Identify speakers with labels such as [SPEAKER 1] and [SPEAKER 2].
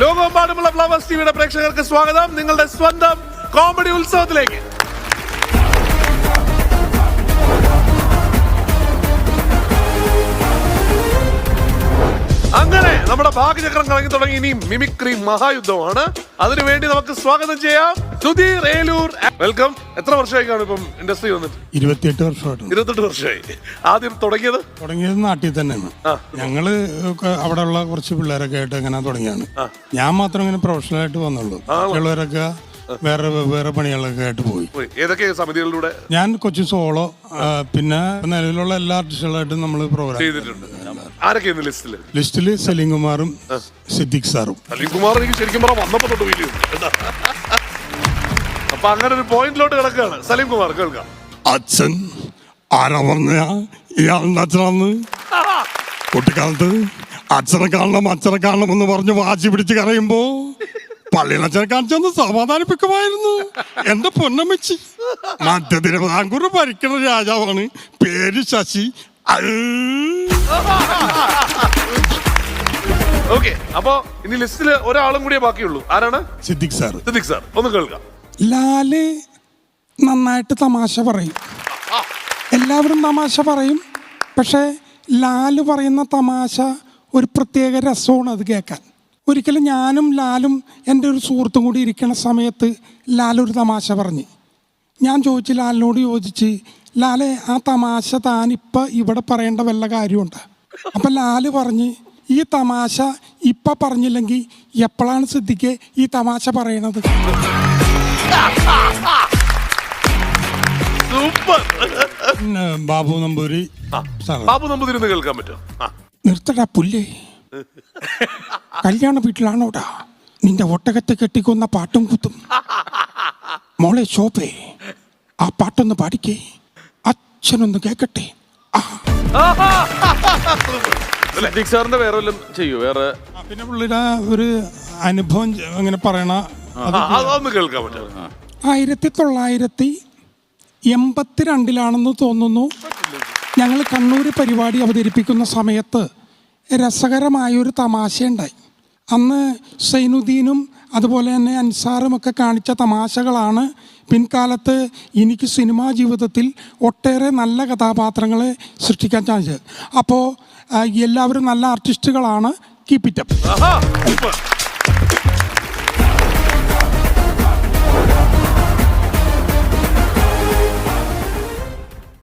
[SPEAKER 1] ലോകമെമ്പാടുമുള്ള ഫ്ലവേഴ്സ് ടിവിയുടെ പ്രേക്ഷകർക്ക് സ്വാഗതം നിങ്ങളുടെ സ്വന്തം കോമഡി ഉത്സവത്തിലേക്ക്. അങ്ങനെ നമ്മുടെ ഭാഗ്യചക്രം കറങ്ങി തുടങ്ങി. ഇനി മിമിക്രി മഹായുദ്ധമാണ്. അതിനുവേണ്ടി നമുക്ക് സ്വാഗതം ചെയ്യാം സുധീർ ഏലൂർ. വെൽക്കം. എത്ര വർഷമായി കാണും ഇപ്പം ഇൻഡസ്ട്രി വന്നിട്ട്?
[SPEAKER 2] 28 വർഷമായിട്ട്.
[SPEAKER 1] 28 വർഷമായി. ആദ്യം തുടങ്ങിയത്
[SPEAKER 2] നാട്ടിൽ തന്നെയാണ്. ഞങ്ങള് അവിടെ ഉള്ള കുറച്ച് പിള്ളേരൊക്കെ ആയിട്ട് ഇങ്ങനെ തുടങ്ങിയാണ്. ഞാൻ മാത്രം ഇങ്ങനെ പ്രൊഫഷണൽ ആയിട്ട് വന്നുള്ളൂ. പിള്ളേരൊക്കെ വേറെ പണികളൊക്കെ ആയിട്ട് പോയി.
[SPEAKER 1] ഏതൊക്കെ സമിതികളിലൂടെ? ഞാൻ
[SPEAKER 2] കൊച്ചു സോളോ, പിന്നെ നിലവിലുള്ള എല്ലാ ആർട്ടിസ്റ്റുകളായിട്ടും നമ്മൾ പ്രോഗ്രാം
[SPEAKER 1] ചെയ്തിട്ടുണ്ട്. ആരൊക്കെയാണ്
[SPEAKER 2] ലിസ്റ്റില്? സലീം കുമാറും സിദ്ദിഖ് സാറും.
[SPEAKER 1] സലീം കുമാർ എനിക്ക് ശരിക്കും പറഞ്ഞാൽ വന്നപ്പോ തൊട്ട് വീട്ടിൽ. അപ്പൊ അങ്ങനെ ഒരു പോയിന്റിലോട്ട് കിടക്കുകയാണ്. സലീം കുമാർ കേൾക്കാം.
[SPEAKER 2] അച്ഛൻ ആരാ പറഞ്ഞ ഇയാളുടെ അച്ഛനാന്ന്? കുട്ടിക്കാലത്ത് അച്ഛനെ കാണണം എന്ന് പറഞ്ഞ് വാശി പിടിച്ച് കരയുമ്പോ പള്ളിയിലച്ഛനെ കാണിച്ചൊന്ന് സമാധാനിപ്പിക്കുമായിരുന്നു. എന്റെ പൊന്നമ്മച്ചി. മധ്യ തിരുവിതാംകൂർ ഭരിക്കുന്ന രാജാവാണ്, പേര് ശശി.
[SPEAKER 1] ഓക്കെ, അപ്പൊ ഇനി ലിസ്റ്റില് ഒരാളും കൂടിയേ ബാക്കിയുള്ളൂ. ആരാണ്?
[SPEAKER 2] സിദ്ദിഖ് സാർ.
[SPEAKER 1] സിദ്ദിഖ് സാർ, ഒന്ന് കേൾക്കാം.
[SPEAKER 3] ലാല് നന്നായിട്ട് തമാശ പറയും. എല്ലാവരും തമാശ പറയും. പക്ഷേ ലാല് പറയുന്ന തമാശ ഒരു പ്രത്യേക രസമാണ് അത് കേൾക്കാൻ. ഒരിക്കലും ഞാനും ലാലും എൻ്റെ ഒരു സുഹൃത്തും കൂടി ഇരിക്കുന്ന സമയത്ത് ലാലൊരു തമാശ പറഞ്ഞ് ഞാൻ ചോദിച്ചു, ലാലിനോട് ചോദിച്ച്, ലാലെ ആ തമാശ താനിപ്പോൾ ഇവിടെ പറയേണ്ട വല്ല കാര്യമുണ്ട്? അപ്പം ലാല് പറഞ്ഞ്, ഈ തമാശ ഇപ്പം പറഞ്ഞില്ലെങ്കിൽ എപ്പോഴാണ് സിദ്ദിഖ് ഈ തമാശ പറയണത്?
[SPEAKER 2] ബാബു നമ്പൂരി.
[SPEAKER 1] ബാബു നമ്പൂതിരി കേൾക്കാൻ പറ്റും?
[SPEAKER 3] നിർത്തടാ പുല്ലേ, കല്യാണ വീട്ടിലാണോടാ നിന്റെ ഒട്ടകത്തെ കെട്ടിക്കൊന്ന പാട്ടും കുത്തും? മോളെ ശോഭേ, ആ പാട്ടൊന്ന് പാടിക്കേ, അച്ഛനൊന്ന് കേക്കട്ടെ.
[SPEAKER 1] സാറിന്റെ വേറെ വല്ലതും ചെയ്യൂ? വേറെ
[SPEAKER 2] പിന്നെ പുള്ളിയുടെ ഒരു അനുഭവം അങ്ങനെ പറയണ
[SPEAKER 1] കേൾക്കാൻ പറ്റും.
[SPEAKER 3] 1982 തോന്നുന്നു, ഞങ്ങൾ കണ്ണൂർ പരിപാടി അവതരിപ്പിക്കുന്ന സമയത്ത് രസകരമായൊരു തമാശയുണ്ടായി. അന്ന് സൈനുദ്ദീനും അതുപോലെ തന്നെ അൻസാറും ഒക്കെ കാണിച്ച തമാശകളാണ് പിൻകാലത്ത് എനിക്ക് സിനിമാ ജീവിതത്തിൽ ഒട്ടേറെ നല്ല കഥാപാത്രങ്ങളെ സൃഷ്ടിക്കാൻ സാധിച്ചത്. അപ്പോൾ എല്ലാവരും നല്ല ആർട്ടിസ്റ്റുകളാണ്. Keep it up.